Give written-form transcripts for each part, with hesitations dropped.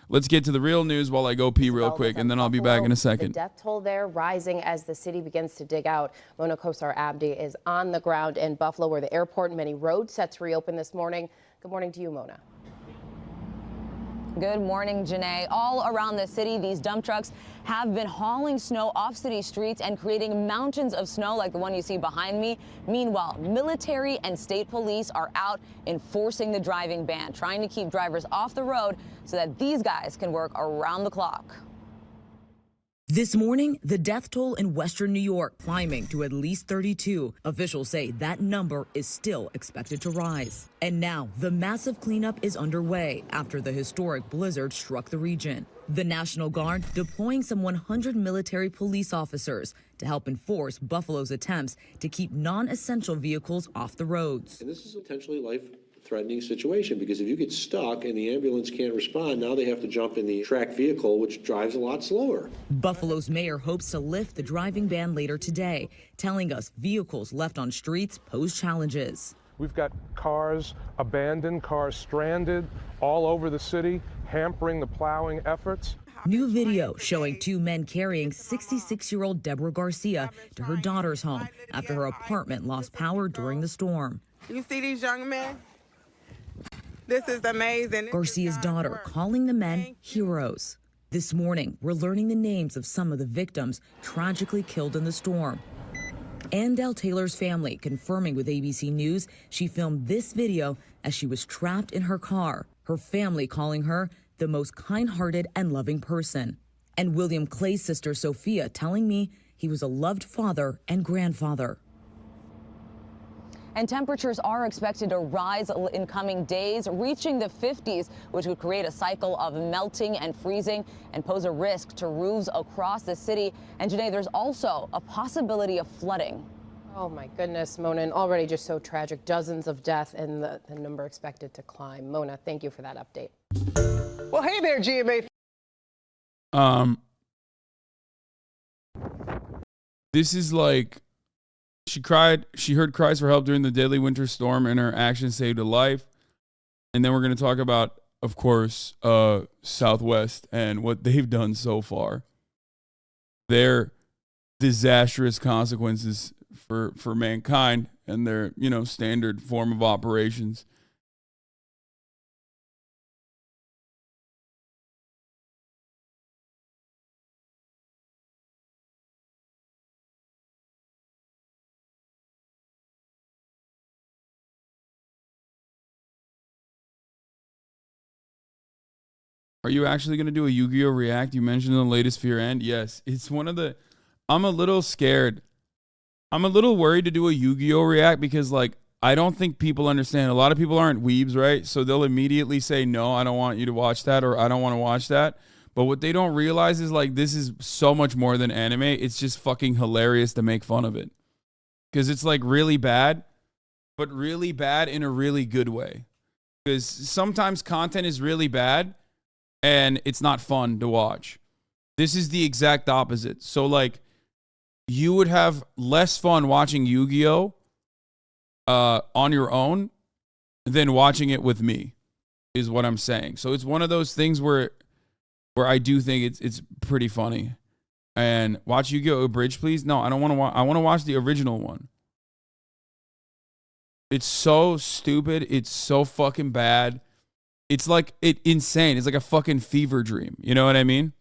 let's get to the real news while I go pee real quick, and then I'll be back in a second. The death toll there rising as the city begins to dig out. Mona HasanAbi is on the ground in Buffalo, where the airport and many roads set to reopen this morning. Good morning to you, Mona. Good morning, Janae. All around the city, these dump trucks have been hauling snow off city streets and creating mountains of snow like the one you see behind me. Meanwhile, military and state police are out enforcing the driving ban, trying to keep drivers off the road so that these guys can work around the clock. This morning, the death toll in western New York climbing to at least 32. Officials say that number is still expected to rise. And now, the massive cleanup is underway after the historic blizzard struck the region. The National Guard deploying some 100 military police officers to help enforce Buffalo's attempts to keep non-essential vehicles off the roads. And this is a potentially life-threatening situation, because if you get stuck and the ambulance can't respond, now they have to jump in the tracked vehicle, which drives a lot slower. Buffalo's mayor hopes to lift the driving ban later today, telling us vehicles left on streets pose challenges. We've got cars, abandoned cars, stranded all over the city, hampering the plowing efforts. New video showing two men carrying 66-year-old Deborah Garcia to her daughter's home after her apartment lost power during the storm. You see these young men? This is amazing. Garcia's daughter calling the men heroes. This morning, we're learning the names of some of the victims tragically killed in the storm. Andell Taylor's family confirming with ABC News she filmed this video as she was trapped in her car, her family calling her the most kind-hearted and loving person. And William Clay's sister Sophia telling me he was a loved father and grandfather. And temperatures are expected to rise in coming days, reaching the 50s, which would create a cycle of melting and freezing and pose a risk to roofs across the city. And today, there's also a possibility of flooding. Oh my goodness, Mona, and already just so tragic. Dozens of deaths and the number expected to climb. Mona, thank you for that update. Well, hey there, GMA. This is like, she heard cries for help during the deadly winter storm, and her action saved a life. And then we're going to talk about, of course, Southwest and what they've done so far. Their disastrous consequences for mankind and their, standard form of operations. Are you actually going to do a Yu-Gi-Oh! React? You mentioned in the latest Fear End. Yes, it's one of the... I'm a little scared. I'm a little worried to do a Yu-Gi-Oh! React because, I don't think people understand. A lot of people aren't weebs, right? So they'll immediately say, no, I don't want you to watch that, or I don't want to watch that. But what they don't realize is, this is so much more than anime. It's just fucking hilarious to make fun of it. Because it's, really bad, but really bad in a really good way. Because sometimes content is really bad, and it's not fun to watch. This is the exact opposite. So, you would have less fun watching Yu-Gi-Oh! On your own than watching it with me, is what I'm saying. So it's one of those things where I do think it's pretty funny. And watch Yu-Gi-Oh! Abridged, please. No, I don't want to watch. I want to watch the original one. It's so stupid. It's so fucking bad. It's insane. It's like a fucking fever dream. You know what I mean?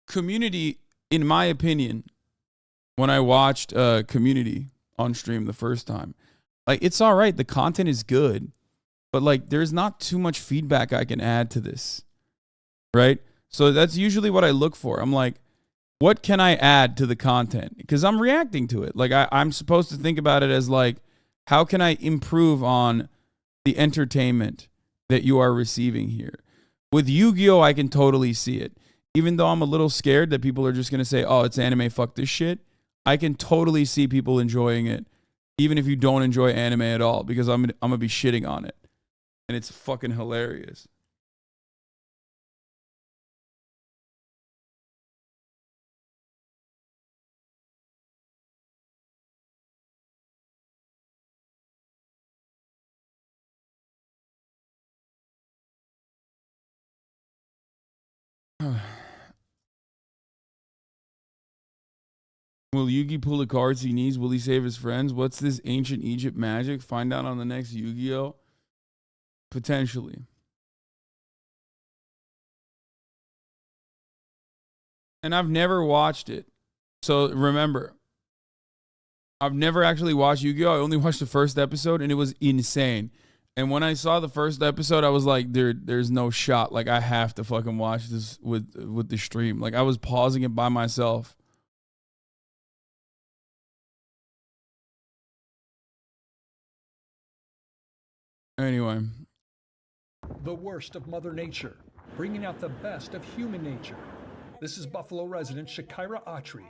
Community, in my opinion, when I watched Community on stream the first time, it's all right. The content is good, but there's not too much feedback I can add to this, right? So that's usually what I look for. I'm like, what can I add to the content? Because I'm reacting to it. I'm supposed to think about it as how can I improve on the entertainment that you are receiving here? With Yu-Gi-Oh! I can totally see it. Even though I'm a little scared that people are just going to say, oh, it's anime, fuck this shit. I can totally see people enjoying it, even if you don't enjoy anime at all, because I'm going to be shitting on it. And it's fucking hilarious. Will Yugi pull the cards he needs? Will he save his friends? What's this ancient Egypt magic? Find out on the next Yu-Gi-Oh! Potentially. And I've never watched it. So remember, I've never actually watched Yu-Gi-Oh! I only watched the first episode and it was insane. And when I saw the first episode, I was like, there's no shot. Like, I have to fucking watch this with the stream. Like, I was pausing it by myself. Anyway. The worst of Mother Nature, bringing out the best of human nature. This is Buffalo resident Shakira Autry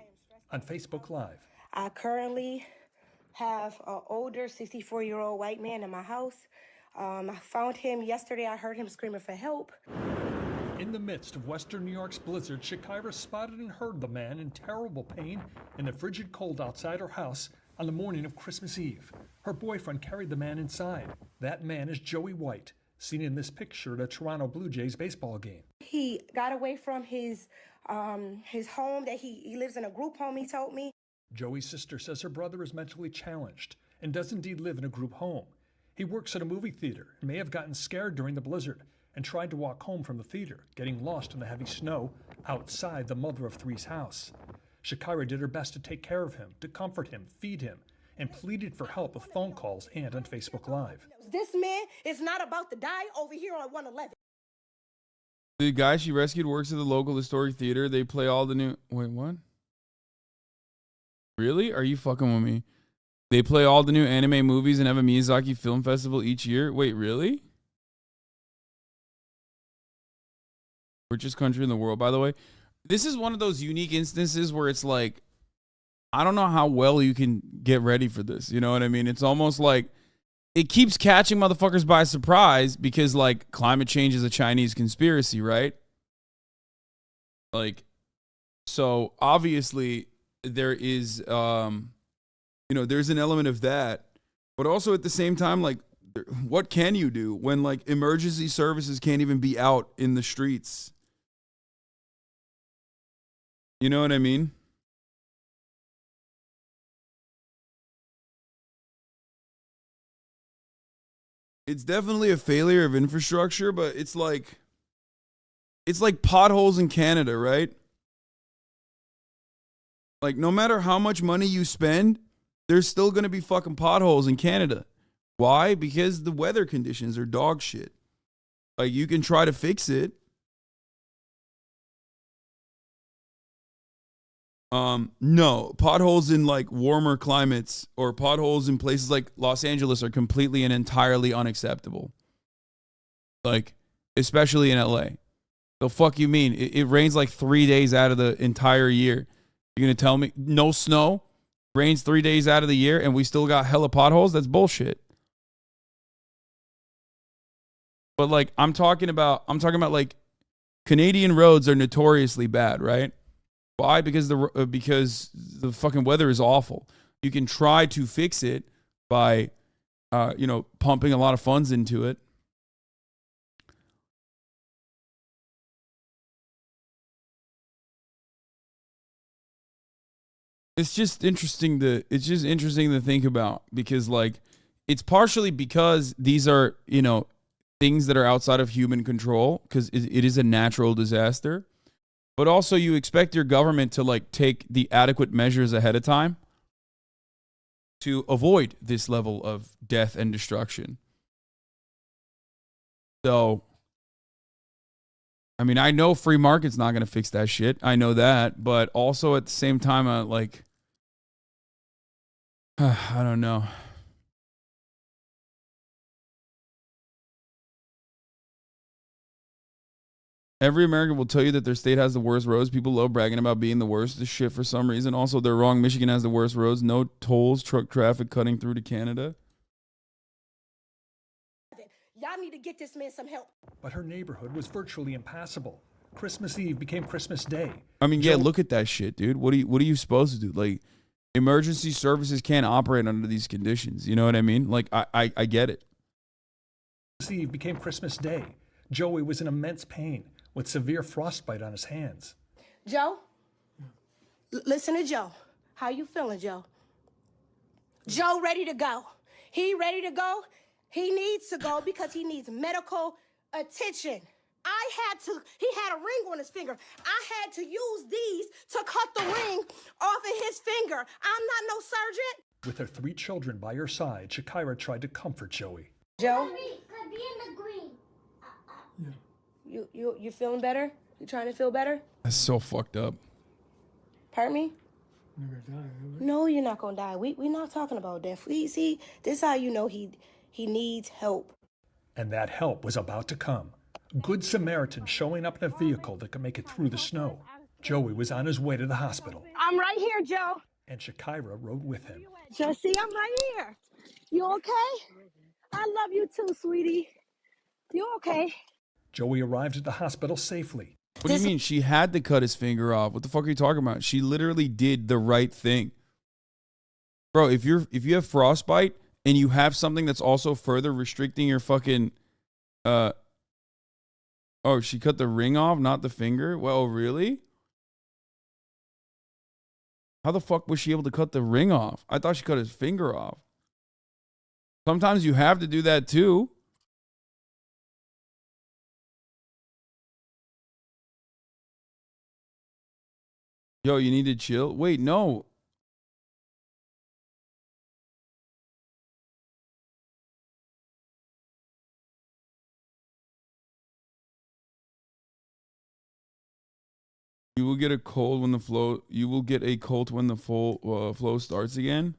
on Facebook Live. I currently have an older 64-year-old white man in my house. I found him yesterday. I heard him screaming for help. In the midst of Western New York's blizzard, Shakira spotted and heard the man in terrible pain in the frigid cold outside her house on the morning of Christmas Eve. Her boyfriend carried the man inside. That man is Joey White, seen in this picture at a Toronto Blue Jays baseball game. He got away from his home that he lives in a group home, he told me. Joey's sister says her brother is mentally challenged and does indeed live in a group home. He works at a movie theater and may have gotten scared during the blizzard and tried to walk home from the theater, getting lost in the heavy snow outside the mother of three's house. Shakira did her best to take care of him, to comfort him, feed him, and pleaded for help with phone calls and on Facebook Live. This man is not about to die over here on 111. The guy she rescued works at the local historic theater. They play all the new... Wait, what? Really? Are you fucking with me? They play all the new anime movies and have a Miyazaki film festival each year. Wait, really? Richest country in the world, by the way. This is one of those unique instances where it's like, I don't know how well you can get ready for this. You know what I mean? It's almost like it keeps catching motherfuckers by surprise because, like, climate change is a Chinese conspiracy, right? Like, so obviously there is, there's an element of that, but also at the same time, like, what can you do when, like, emergency services can't even be out in the streets? You know what I mean? It's definitely a failure of infrastructure, but it's like potholes in Canada, right? Like, no matter how much money you spend, there's still going to be fucking potholes in Canada. Why? Because the weather conditions are dog shit. Like, you can try to fix it. No, potholes in like warmer climates or potholes in places like Los Angeles are completely and entirely unacceptable. Like, especially in LA. The fuck you mean? It rains like 3 days out of the entire year. You're going to tell me no snow, rains 3 days out of the year, and we still got hella potholes? That's bullshit. But like, I'm talking about like Canadian roads are notoriously bad, right? Why? Because the fucking weather is awful. You can try to fix it by, pumping a lot of funds into it. It's just interesting to think about because, like, it's partially because these are, things that are outside of human control because it is a natural disaster. But also you expect your government to, like, take the adequate measures ahead of time to avoid this level of death and destruction. So, I mean, I know free market's not going to fix that shit. I know that. But also at the same time, I don't know. Every American will tell you that their state has the worst roads. People love bragging about being the worst. This shit for some reason. Also, they're wrong. Michigan has the worst roads. No tolls, truck traffic cutting through to Canada. Y'all need to get this man some help. But her neighborhood was virtually impassable. Christmas Eve became Christmas Day. I mean, yeah, look at that shit, dude. What are you supposed to do? Like, emergency services can't operate under these conditions. You know what I mean? Like, I get it. Christmas Eve became Christmas Day. Joey was in immense pain with severe frostbite on his hands. Joe, listen to Joe. How you feeling, Joe? Joe ready to go. He ready to go. He needs to go because he needs medical attention. He had a ring on his finger. I had to use these to cut the ring off of his finger. I'm not no surgeon. With her 3 children by her side, Shakira tried to comfort Joey. Joe? Could be in the green. You feeling better? You trying to feel better? That's so fucked up. Pardon me? No, you're not gonna die. We're not talking about death. See, this is how you know he needs help. And that help was about to come. Good Samaritan showing up in a vehicle that could make it through the snow. Joey was on his way to the hospital. I'm right here, Joe. And Shakira rode with him. Joe, see, I'm right here. You okay? I love you too, sweetie. You okay? Joey arrived at the hospital safely. What do you mean? She had to cut his finger off. What the fuck are you talking about? She literally did the right thing. Bro, if you have frostbite and you have something that's also further restricting your fucking oh, she cut the ring off, not the finger? Well, really? How the fuck was she able to cut the ring off? I thought she cut his finger off. Sometimes you have to do that too. Yo, you need to chill. Wait, no. You will get a cold when the flow. You will get a cold when the full flow starts again.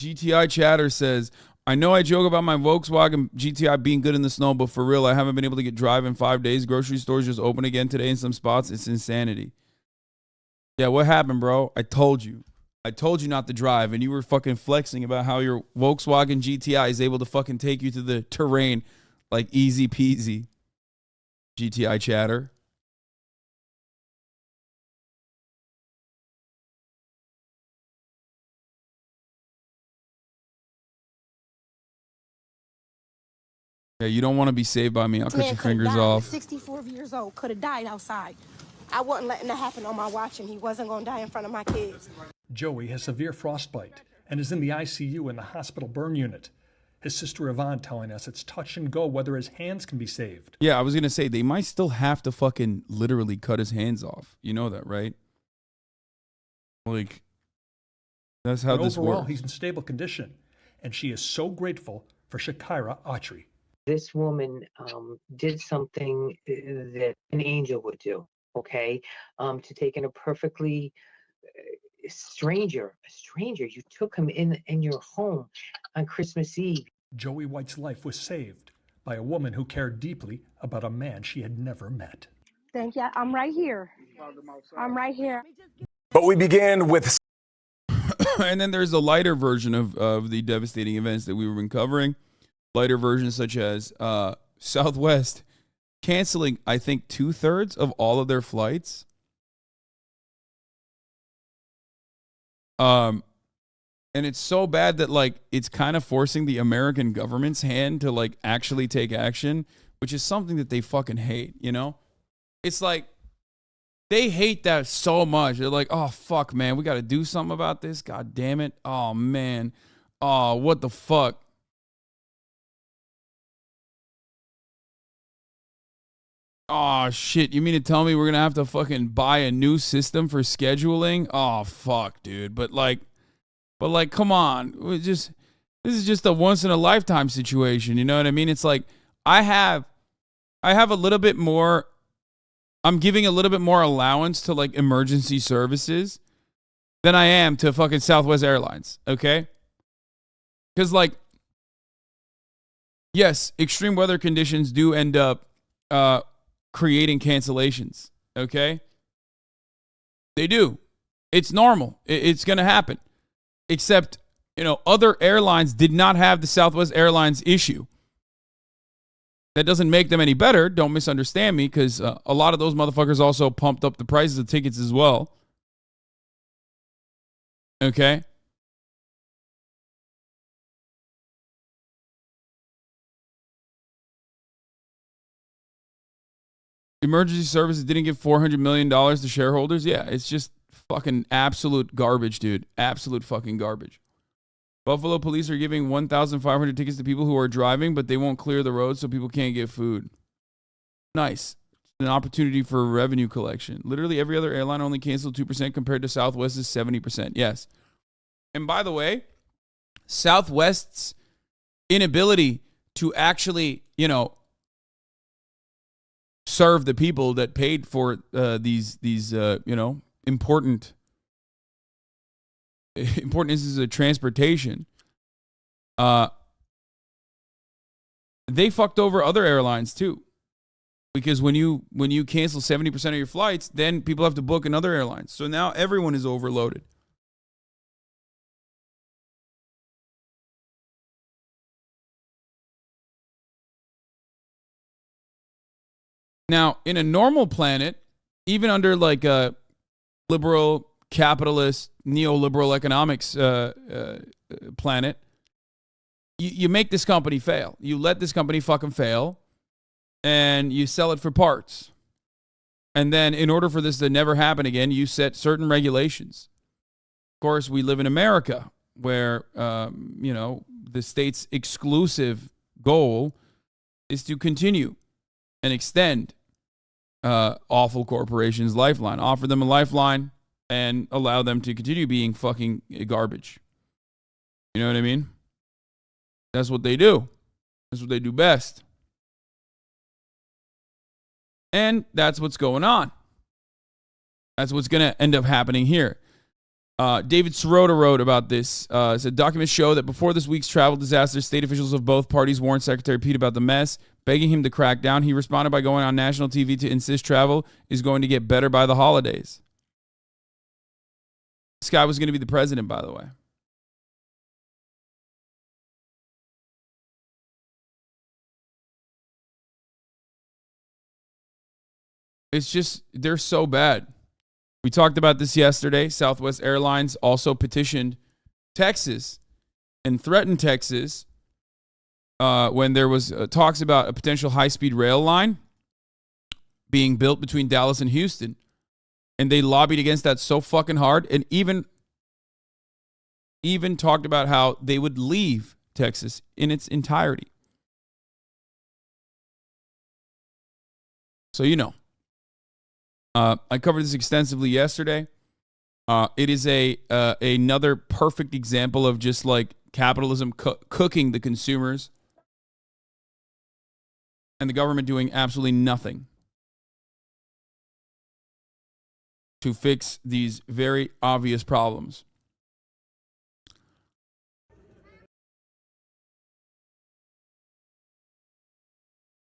GTI chatter says, I know I joke about my Volkswagen GTI being good in the snow, but for real, I haven't been able to get drive in 5 days. Grocery stores just open again today in some spots. It's insanity. Yeah, what happened, bro? I told you. I told you not to drive, and you were fucking flexing about how your Volkswagen GTI is able to fucking take you to the terrain like easy peasy. GTI chatter. Yeah, you don't want to be saved by me. I'll cut your fingers off. 64 years old, could have died outside. I wasn't letting that happen on my watch, and he wasn't going to die in front of my kids. Joey has severe frostbite and is in the ICU in the hospital burn unit. His sister Yvonne telling us it's touch and go whether his hands can be saved. Yeah, I was going to say, they might still have to fucking literally cut his hands off. You know that, right? Like, that's how this overall, works. He's in stable condition, and she is so grateful for Shakira Autry. This woman did something that an angel would do, okay? To take in a perfectly a stranger, you took him in your home on Christmas Eve. Joey White's life was saved by a woman who cared deeply about a man she had never met. Thank you. I'm right here. I'm right here. But we began with... And then there's a lighter version of the devastating events that we've been covering. Lighter versions such as Southwest canceling, I think, 2/3 of all of their flights. And it's so bad that, like, it's kind of forcing the American government's hand to, like, actually take action, which is something that they fucking hate, you know? It's like, they hate that so much. They're like, oh, fuck, man, we got to do something about this. God damn it. Oh, man. Oh, what the fuck? Oh, shit. You mean to tell me we're going to have to fucking buy a new system for scheduling? Oh, fuck, dude. But come on. This is just a once in a lifetime situation. You know what I mean? It's like, I have a little bit more, I'm giving a little bit more allowance to, like, emergency services than I am to fucking Southwest Airlines. Okay? Because, like, yes, extreme weather conditions do end up, creating cancellations, okay? They do. It's normal. It's going to happen. Except, you know, other airlines did not have the Southwest Airlines issue. That doesn't make them any better. Don't misunderstand me, because a lot of those motherfuckers also pumped up the prices of tickets as well. Okay? Emergency services didn't give $400 million to shareholders. Yeah, it's just fucking absolute garbage, dude. Absolute fucking garbage. Buffalo police are giving 1,500 tickets to people who are driving, but they won't clear the roads so people can't get food. Nice. An opportunity for revenue collection. Literally every other airline only canceled 2% compared to Southwest's 70%. Yes. And by the way, Southwest's inability to actually, serve the people that paid for these important instances of transportation, they fucked over other airlines too. Because when you cancel 70% of your flights, then people have to book another airline. So now everyone is overloaded. Now, in a normal planet, even under like a liberal, capitalist, neoliberal economics planet, you make this company fail. You let this company fucking fail, and you sell it for parts. And then in order for this to never happen again, you set certain regulations. Of course, we live in America where, the state's exclusive goal is to continue and extend awful corporations' lifeline. Offer them a lifeline and allow them to continue being fucking garbage. You know what I mean? That's what they do. That's what they do best. And that's what's going on. That's what's going to end up happening here. David Sirota wrote about this. Said documents show that before this week's travel disaster, state officials of both parties warned Secretary Pete about the mess, begging him to crack down. He responded by going on national TV to insist travel is going to get better by the holidays. This guy was going to be the president, by the way. It's just, they're so bad. We talked about this yesterday. Southwest Airlines also petitioned Texas and threatened Texas when there was talks about a potential high-speed rail line being built between Dallas and Houston. And they lobbied against that so fucking hard, and even talked about how they would leave Texas in its entirety. So I covered this extensively yesterday. It is another perfect example of just like capitalism cooking the consumers and the government doing absolutely nothing to fix these very obvious problems.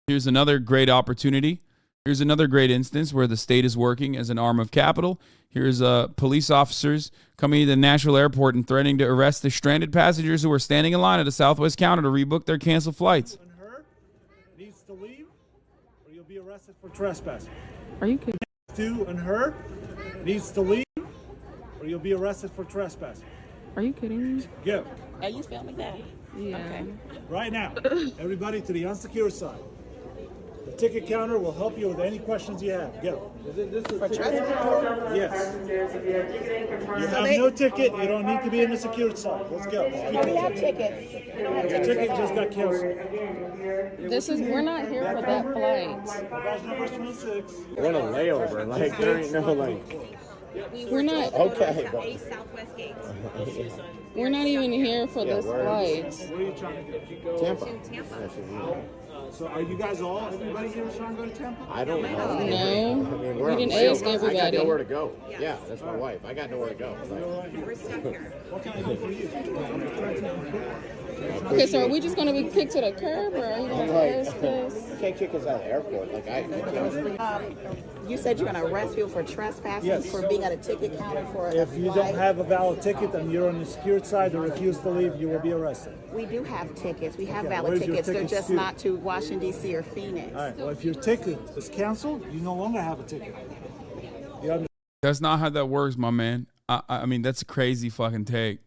Here's another great opportunity. Here's another great instance where the state is working as an arm of capital. Here's police officers coming to the Nashville airport and threatening to arrest the stranded passengers who are standing in line at a Southwest counter to rebook their canceled flights. Her needs to leave, or you'll be arrested for trespassing. Are you kidding? Stu and her needs to leave, or you'll be arrested for trespassing. Are you kidding me? Go. Are you filming that? Yeah. Okay. Right now, everybody to the unsecured side. The ticket counter will help you with any questions you have. Go. For trespassing? Yes. You have no ticket. You don't need to be in the secured side. Let's go. We have tickets. Your ticket just got canceled. We're not here for that flight. Badge number 26. What a layover. Like, there ain't no like. We're not. Okay. Southwest gate. We're not even here for this flight. Where are you trying to go? Tampa. Tampa. So are you guys all, everybody here is trying to go to Tampa? I don't know. No. I mean, We didn't ask everybody. I got nowhere to go. Yeah, that's my wife. I got nowhere to go. We're stuck here. What can I do for you? Okay, so are we just going to be kicked to the curb, or are you going to ask us? You can't kick us out of the airport. You said you're going to arrest people for trespassing, Yes. for being at a ticket counter for If a you flight. don't have a valid ticket and you're on the secured side or refuse to leave, you will be arrested. We do have tickets. We have Okay, valid where's your tickets. They're tickets just to? not to Washington, D.C. or Phoenix. All right, well, if your ticket is canceled, you no longer have a ticket. You understand? That's not how that works, my man. I mean, that's a crazy fucking take.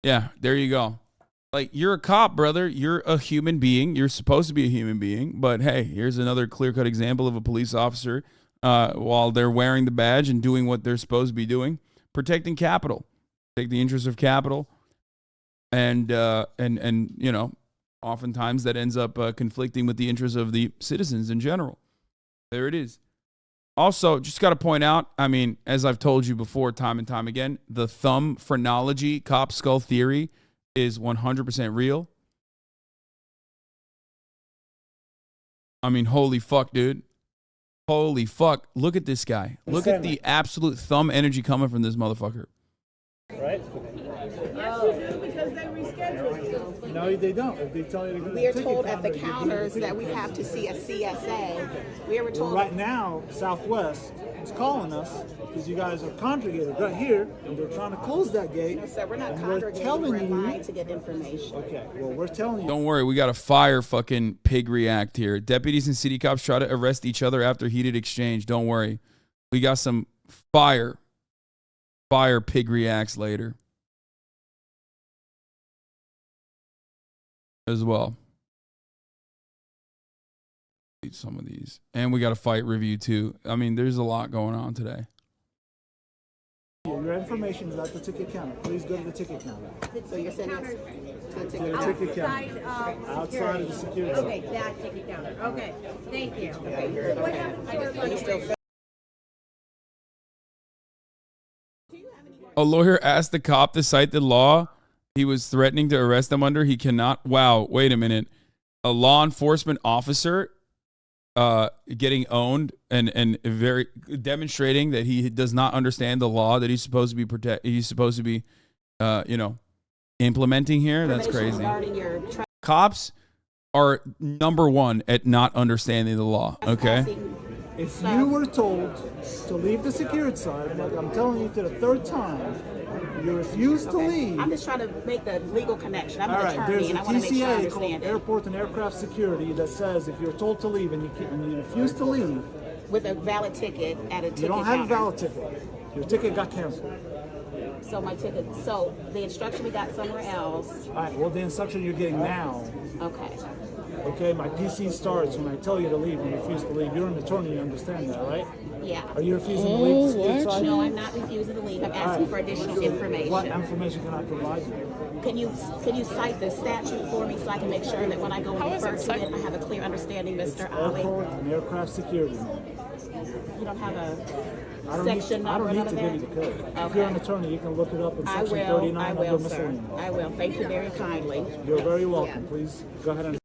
Yeah, there you go. Like, you're a cop, brother. You're a human being. You're supposed to be a human being. But hey, here's another clear-cut example of a police officer, while they're wearing the badge and doing what they're supposed to be doing, protecting capital, protect the interests of capital, and you know, oftentimes that ends up conflicting with the interests of the citizens in general. There it is. Also, just got to point out, I mean, as I've told you before, time and time again, the thumb phrenology, cop skull theory, is 100% real. I mean, holy fuck, dude. Holy fuck. Look at this guy. Look at the absolute thumb energy coming from this motherfucker. Right? Yes, you do, because they reschedule. No, they don't. If they tell you to go to We are the ticket told at the counter, you go to counters ticket that we have to see a CSA. We were Well, told. right now, Southwest is calling us because you guys are congregated right here, and they're trying to close that gate. No, sir, we're not and congregating. telling We're in you. line to get information. Okay, well, we're telling you. Don't worry, we got a fire fucking pig react here. Deputies and city cops try to arrest each other after heated exchange. Don't worry. We got some fire pig reacts later as well. Need some of these. And we got a fight review too. I mean, there's a lot going on today. Your information is at the ticket counter. Please go to the ticket counter. So you're sending us to the To ticket the counter. ticket counter. Outside of the security. Okay, that ticket counter. Okay, thank you. You still A lawyer asked the cop to cite the law he was threatening to arrest them under. He cannot. Wow, wait a minute. A law enforcement officer getting owned and very demonstrating that he does not understand the law that he's supposed to be he's supposed to be implementing here. That's crazy. Cops are number one at not understanding the law. Okay. If you were told to leave the security side, like I'm telling you to the third time, you refuse to leave. I'm just trying to make the legal connection. I'm All an right, attorney, there's and a I want to make sure I TCA understand called it. Airport and Aircraft Security that says if you're told to leave and you refuse to leave, With a valid ticket at a ticket you don't have a counter. valid ticket. Your ticket got canceled. So my ticket. So the instruction we got somewhere else. All right, well, the instruction you're getting now. Okay. Okay, my PC starts when I tell you to leave and you refuse to leave. You're an attorney, you understand that, right? Yeah. Are you refusing to leave the security side? No, I'm not refusing to leave. I'm All asking right. for additional So information. What information can I provide you? Can you cite the statute for me so I can make sure that when I go and refer to it, I have a clear understanding, Mr. Ali? Airport and Aircraft Security. You don't have a I don't need, section I number, don't need none to of give you that? the code. If you're an attorney, you can look it up in section 39 I of will, the sir. miscellaneous. I will. Thank you very kindly. You're very welcome. Please go ahead and.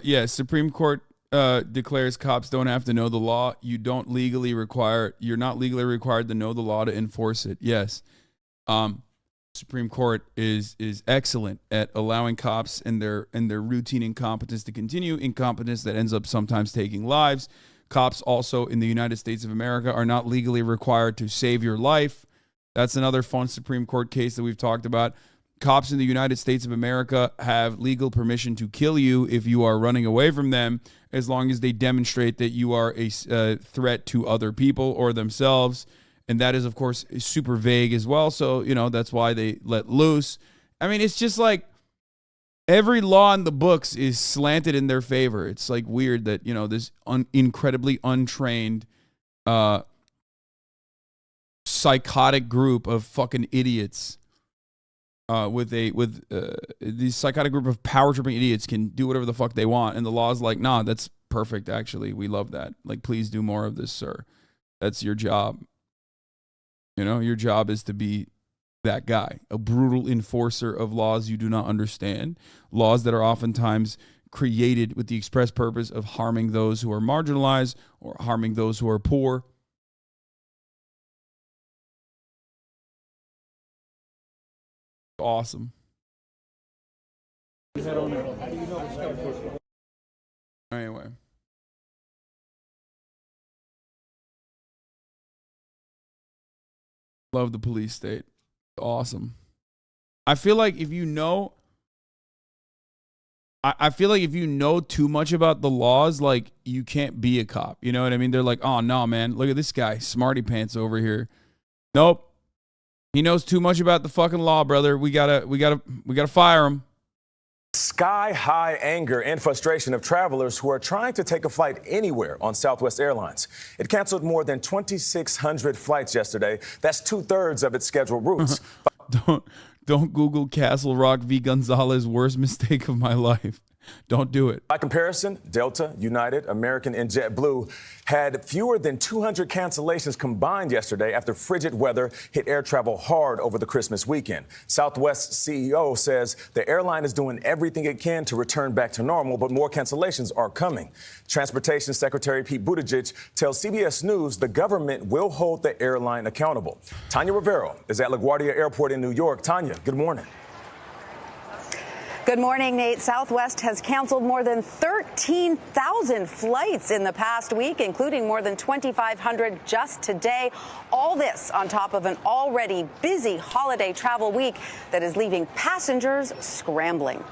Yes, Supreme Court declares cops don't have to know the law. You're not legally required to know the law to enforce it. Yes. Supreme Court is excellent at allowing cops and their routine incompetence to continue, incompetence that ends up sometimes taking lives. Cops also in the United States of America are not legally required to save your life. That's another fun Supreme Court case that we've talked about. Cops in the United States of America have legal permission to kill you if you are running away from them, as long as they demonstrate that you are a threat to other people or themselves. And that is, of course, super vague as well. So, that's why they let loose. I mean, it's just like every law in the books is slanted in their favor. It's like weird that, this incredibly untrained, psychotic group of fucking idiots these psychotic group of power tripping idiots can do whatever the fuck they want, and the law's like, nah, that's perfect. Actually, we love that. Like, please do more of this, sir. That's your job. Your job is to be that guy, a brutal enforcer of laws you do not understand, laws that are oftentimes created with the express purpose of harming those who are marginalized or harming those who are poor. Awesome. Anyway. Love the police state. Awesome. I feel like if you know too much about the laws, like, you can't be a cop. You know what I mean? They're like, oh no, man, look at this guy, smarty pants over here. Nope. He knows too much about the fucking law, brother. We gotta fire him. sky-high anger and frustration of travelers who are trying to take a flight anywhere on Southwest Airlines. It canceled more than 2,600 flights yesterday. That's 2/3 of its scheduled routes. Don't Google Castle Rock v. Gonzalez, worst mistake of my life. Don't do it. By comparison, Delta, United, American, and JetBlue had fewer than 200 cancellations combined yesterday after frigid weather hit air travel hard over the Christmas weekend. Southwest CEO says the airline is doing everything it can to return back to normal, but more cancellations are coming. Transportation Secretary Pete Buttigieg tells CBS News the government will hold the airline accountable. Tanya Rivero is at LaGuardia Airport in New York. Tanya, good morning. Good morning, Nate. Southwest has canceled more than 13,000 flights in the past week, including more than 2,500 just today. All this on top of an already busy holiday travel week that is leaving passengers scrambling.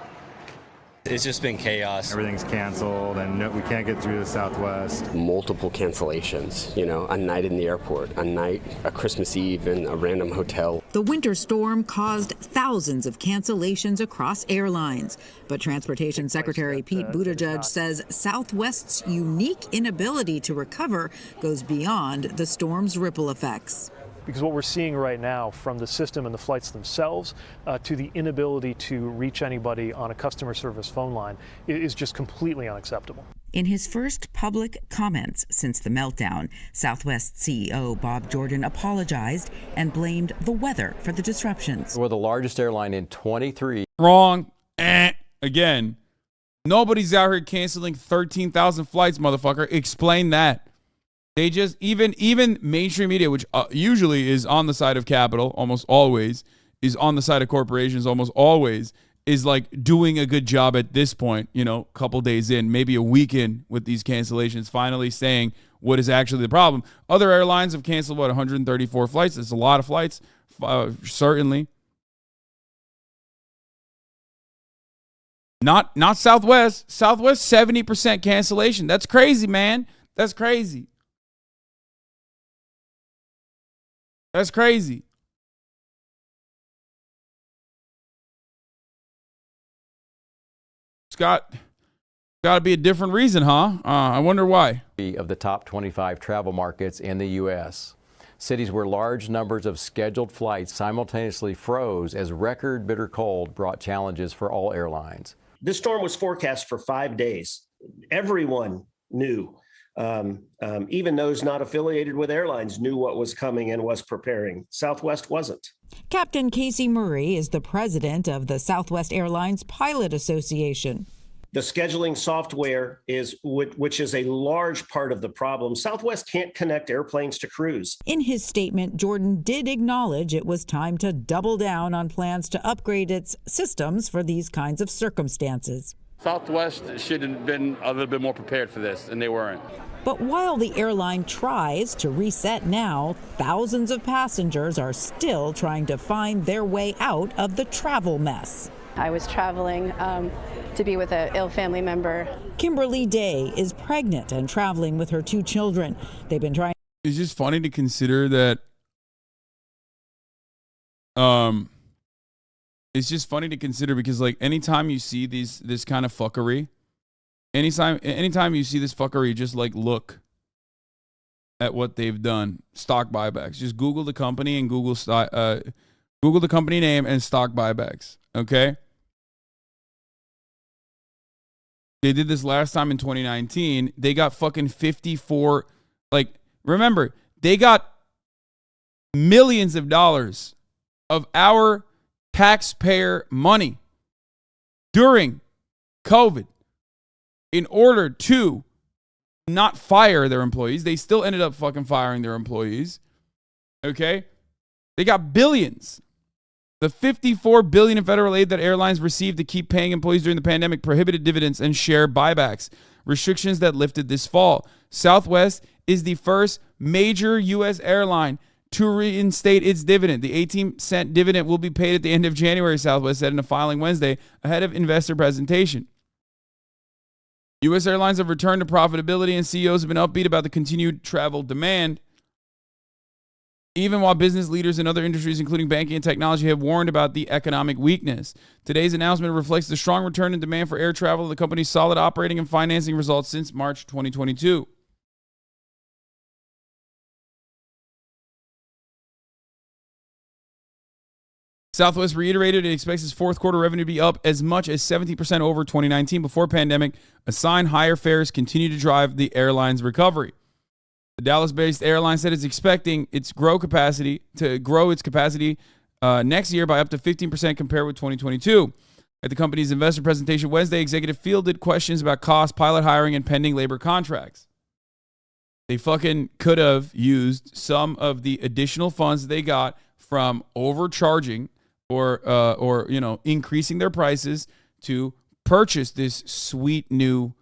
It's just been chaos. Everything's canceled and we can't get through the Southwest. Multiple cancellations, a night in the airport, a Christmas Eve in a random hotel. The winter storm caused thousands of cancellations across airlines. But Transportation Secretary Pete Buttigieg says Southwest's unique inability to recover goes beyond the storm's ripple effects. Because what we're seeing right now, from the system and the flights themselves to the inability to reach anybody on a customer service phone line, is just completely unacceptable. In his first public comments since the meltdown, Southwest CEO Bob Jordan apologized and blamed the weather for the disruptions. We're the largest airline in 23. Wrong. Again, nobody's out here canceling 13,000 flights, motherfucker. Explain that. They just, even mainstream media, which usually is on the side of capital, almost always, is on the side of corporations, almost always, is like doing a good job at this point, a couple days in, maybe a week in with these cancellations, finally saying what is actually the problem. Other airlines have canceled, 134 flights? That's a lot of flights, certainly. Not Southwest. Southwest, 70% cancellation. That's crazy, man. That's crazy. That's crazy. It's got to be a different reason, huh? I wonder why. Of the top 25 travel markets in the U.S. Cities where large numbers of scheduled flights simultaneously froze as record bitter cold brought challenges for all airlines. This storm was forecast for 5 days. Everyone knew. Even those not affiliated with airlines knew what was coming and was preparing. Southwest wasn't. Captain Casey Murray is the president of the Southwest Airlines Pilot Association. The scheduling software which is a large part of the problem. Southwest can't connect airplanes to crews. In his statement, Jordan did acknowledge it was time to double down on plans to upgrade its systems for these kinds of circumstances. Southwest should have been a little bit more prepared for this, and they weren't. But while the airline tries to reset now, thousands of passengers are still trying to find their way out of the travel mess. I was traveling to be with an ill family member. Kimberly Day is pregnant and traveling with her 2 children. They've been trying. It's just funny to consider that. It's just funny to consider because, like, anytime you see this kind of fuckery, anytime you see this fuckery, just like look at what they've done. Stock buybacks. Just Google the company and Google the company name and stock buybacks. Okay. They did this last time in 2019. They got fucking 54. Like, remember, they got millions of dollars of our taxpayer money during COVID in order to not fire their employees. They still ended up fucking firing their employees. Okay? They got billions. The $54 billion in federal aid that airlines received to keep paying employees during the pandemic prohibited dividends and share buybacks, restrictions that lifted this fall. Southwest is the first major U.S. airline to reinstate its dividend. The 18-cent dividend will be paid at the end of January, Southwest said in a filing Wednesday ahead of investor presentation. U.S. airlines have returned to profitability and CEOs have been upbeat about the continued travel demand. even while business leaders in other industries, including banking and technology, have warned about the economic weakness. Today's announcement reflects the strong return in demand for air travel and the company's solid operating and financing results since March 2022. Southwest reiterated it expects its fourth quarter revenue to be up as much as 70% over 2019 before pandemic. A sign higher fares continue to drive the airline's recovery. The Dallas-based airline said it's expecting its capacity next year by up to 15% compared with 2022. At the company's investor presentation Wednesday, executive fielded questions about cost, pilot hiring, and pending labor contracts. They fucking could have used some of the additional funds that they got from overcharging or increasing their prices to purchase this sweet new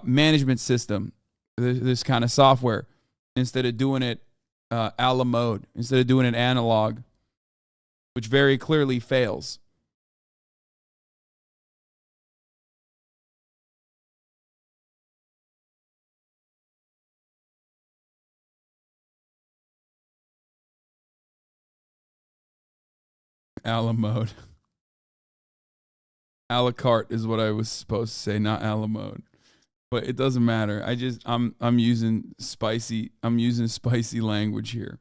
management system, this kind of software, instead of doing it a la mode, instead of doing it analog, which very clearly fails. A la mode. A la carte is what I was supposed to say, not a la mode. But it doesn't matter. I'm using spicy language here.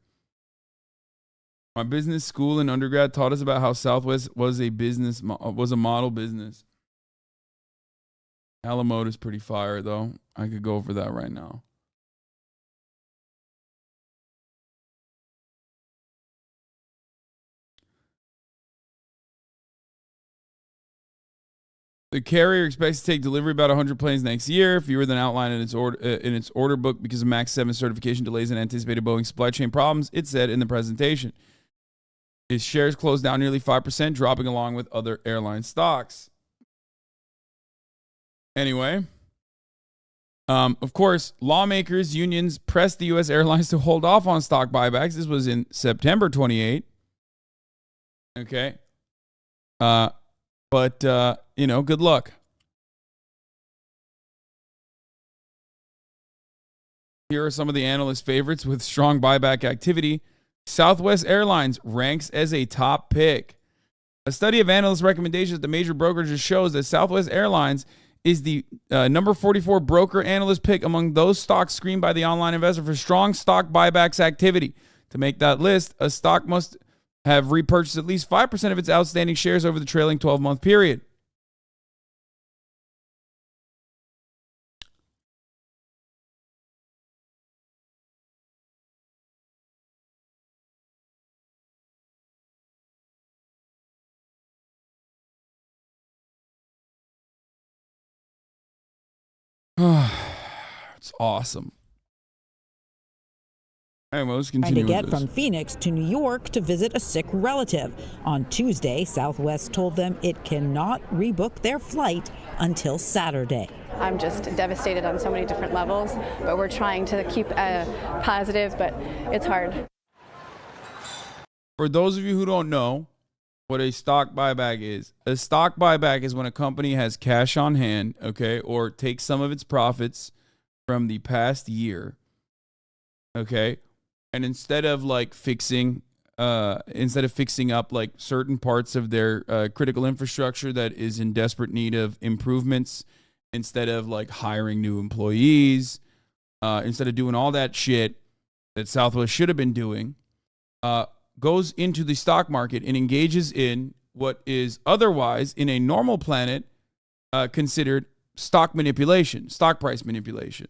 My business school in undergrad taught us about how Southwest was a model business. A la mode is pretty fire though. I could go over that right now. The carrier expects to take delivery about 100 planes next year, fewer than outlined in its order book because of MAX 7 certification delays and anticipated Boeing supply chain problems, it said in the presentation. Its shares closed down nearly 5%, dropping along with other airline stocks. Anyway, of course, lawmakers, unions pressed the U.S. airlines to hold off on stock buybacks. This was in September 28. Okay. But good luck. Here are some of the analyst favorites with strong buyback activity. Southwest Airlines ranks as a top pick. A study of analyst recommendations at the major brokerages shows that Southwest Airlines is the number 44 broker analyst pick among those stocks screened by the online investor for strong stock buybacks activity. To make that list, a stock must have repurchased at least 5% of its outstanding shares over the trailing 12-month period. It's awesome. Anyway, let's continue. Trying to get from Phoenix to New York to visit a sick relative. On Tuesday, Southwest told them it cannot rebook their flight until Saturday. I'm just devastated on so many different levels, but we're trying to keep positive, but it's hard. For those of you who don't know what a stock buyback is, a stock buyback is when a company has cash on hand, okay, or takes some of its profits from the past year, okay, and instead of fixing up like certain parts of their critical infrastructure that is in desperate need of improvements, instead of hiring new employees, instead of doing all that shit that Southwest should have been doing, goes into the stock market and engages in what is otherwise in a normal planet considered stock manipulation, stock price manipulation.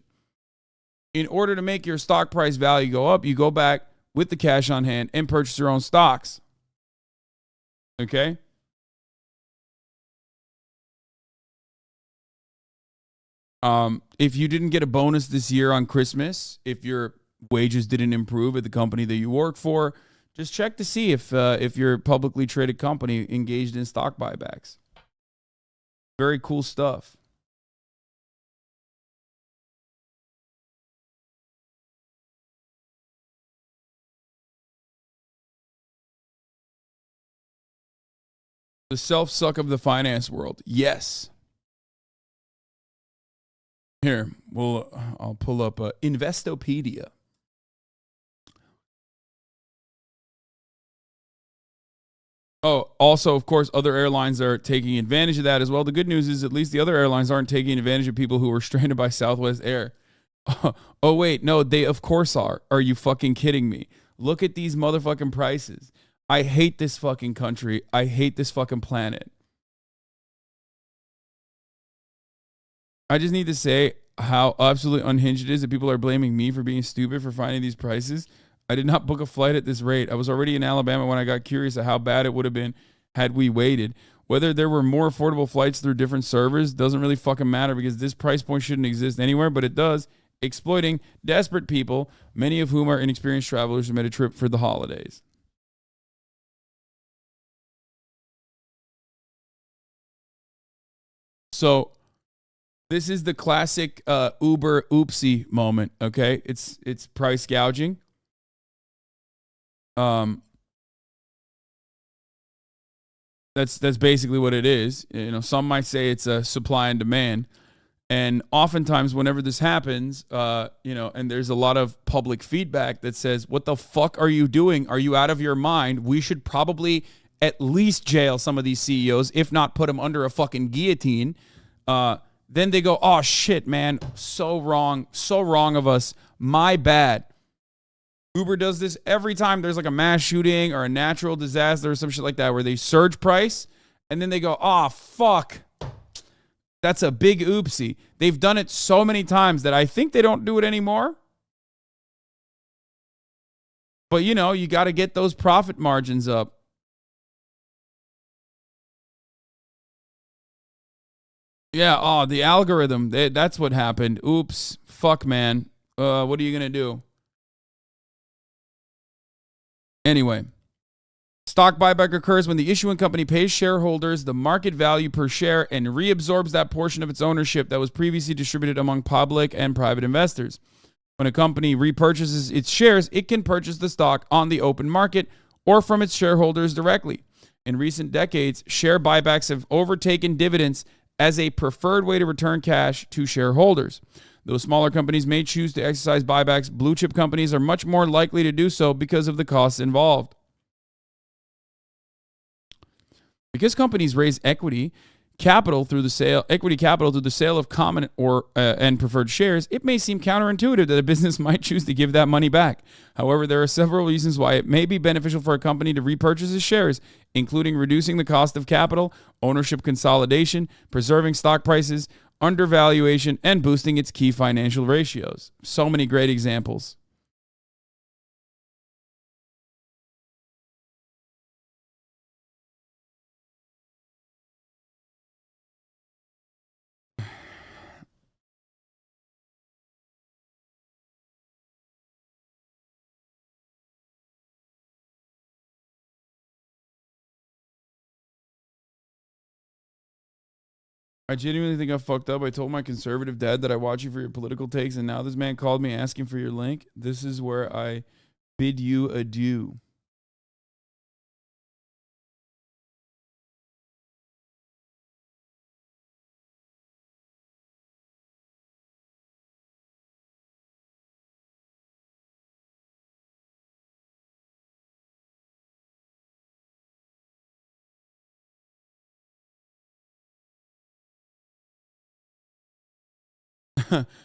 In order to make your stock price value go up, you go back with the cash on hand and purchase your own stocks. Okay? If you didn't get a bonus this year on Christmas, if your wages didn't improve at the company that you work for, just check to see if your publicly traded company engaged in stock buybacks. Very cool stuff. The self-suck of the finance world. Yes. Here, I'll pull up Investopedia. Oh, also, of course, other airlines are taking advantage of that as well. The good news is at least the other airlines aren't taking advantage of people who were stranded by Southwest Air. Oh, wait, no, they of course are. Are you fucking kidding me? Look at these motherfucking prices. I hate this fucking country. I hate this fucking planet. I just need to say how absolutely unhinged it is that people are blaming me for being stupid for finding these prices. I did not book a flight at this rate. I was already in Alabama when I got curious at how bad it would have been had we waited. Whether there were more affordable flights through different servers doesn't really fucking matter because this price point shouldn't exist anywhere, but it does, exploiting desperate people, many of whom are inexperienced travelers who made a trip for the holidays. So this is the classic Uber oopsie moment, okay? It's price gouging. That's basically what it is. You know, some might say it's a supply and demand. And oftentimes whenever this happens, and there's a lot of public feedback that says, what the fuck are you doing? Are you out of your mind? We should probably at least jail some of these CEOs, if not put them under a fucking guillotine. Then they go, oh shit, man, so wrong of us. My bad. Uber does this every time there's like a mass shooting or a natural disaster or some shit like that where they surge price and then they go, oh, fuck. That's a big oopsie. They've done it so many times that I think they don't do it anymore. But, you got to get those profit margins up. Yeah, the algorithm. That's what happened. Oops. Fuck, man. What are you going to do? Anyway, stock buyback occurs when the issuing company pays shareholders the market value per share and reabsorbs that portion of its ownership that was previously distributed among public and private investors. When a company repurchases its shares, it can purchase the stock on the open market or from its shareholders directly. In recent decades, share buybacks have overtaken dividends as a preferred way to return cash to shareholders. Though smaller companies may choose to exercise buybacks, blue chip companies are much more likely to do so because of the costs involved. Because companies raise equity capital through the sale of common or and preferred shares, it may seem counterintuitive that a business might choose to give that money back. However, there are several reasons why it may be beneficial for a company to repurchase its shares, including reducing the cost of capital, ownership consolidation, preserving stock prices, undervaluation, and boosting its key financial ratios. So many great examples. I genuinely think I fucked up. I told my conservative dad that I watch you for your political takes, and now this man called me asking for your link. This is where I bid you adieu.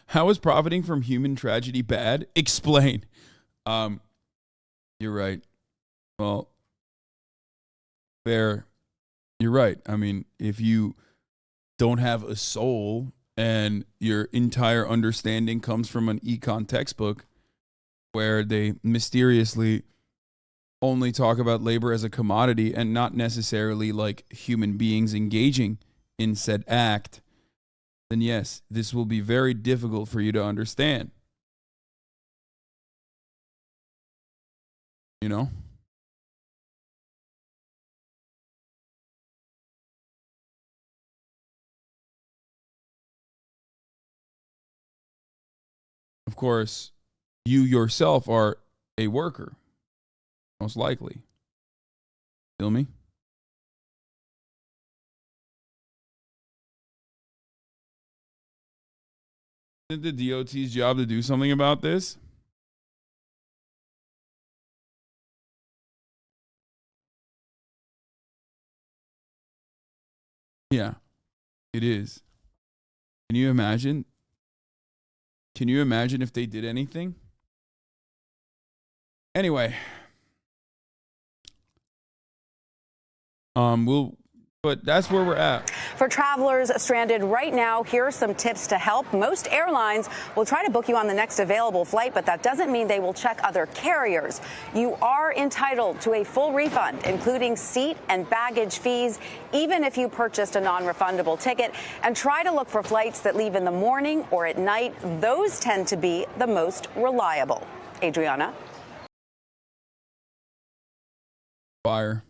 How is profiting from human tragedy bad? Explain. You're right. Well, fair. You're right. I mean, if you don't have a soul and your entire understanding comes from an econ textbook where they mysteriously only talk about labor as a commodity and not necessarily like human beings engaging in said act, then yes, this will be very difficult for you to understand. You know? Of course, you yourself are a worker, most likely. Feel me? Isn't the DOT's job to do something about this? Yeah, it is. Can you imagine? Can you imagine if they did anything? Anyway, but that's where we're at. For travelers stranded right now, here are some tips to help. Most airlines will try to book you on the next available flight, but that doesn't mean they will check other carriers. You are entitled to a full refund, including seat and baggage fees, even if you purchased a non-refundable ticket. And try to look for flights that leave in the morning or at night. Those tend to be the most reliable. Adriana? Fire.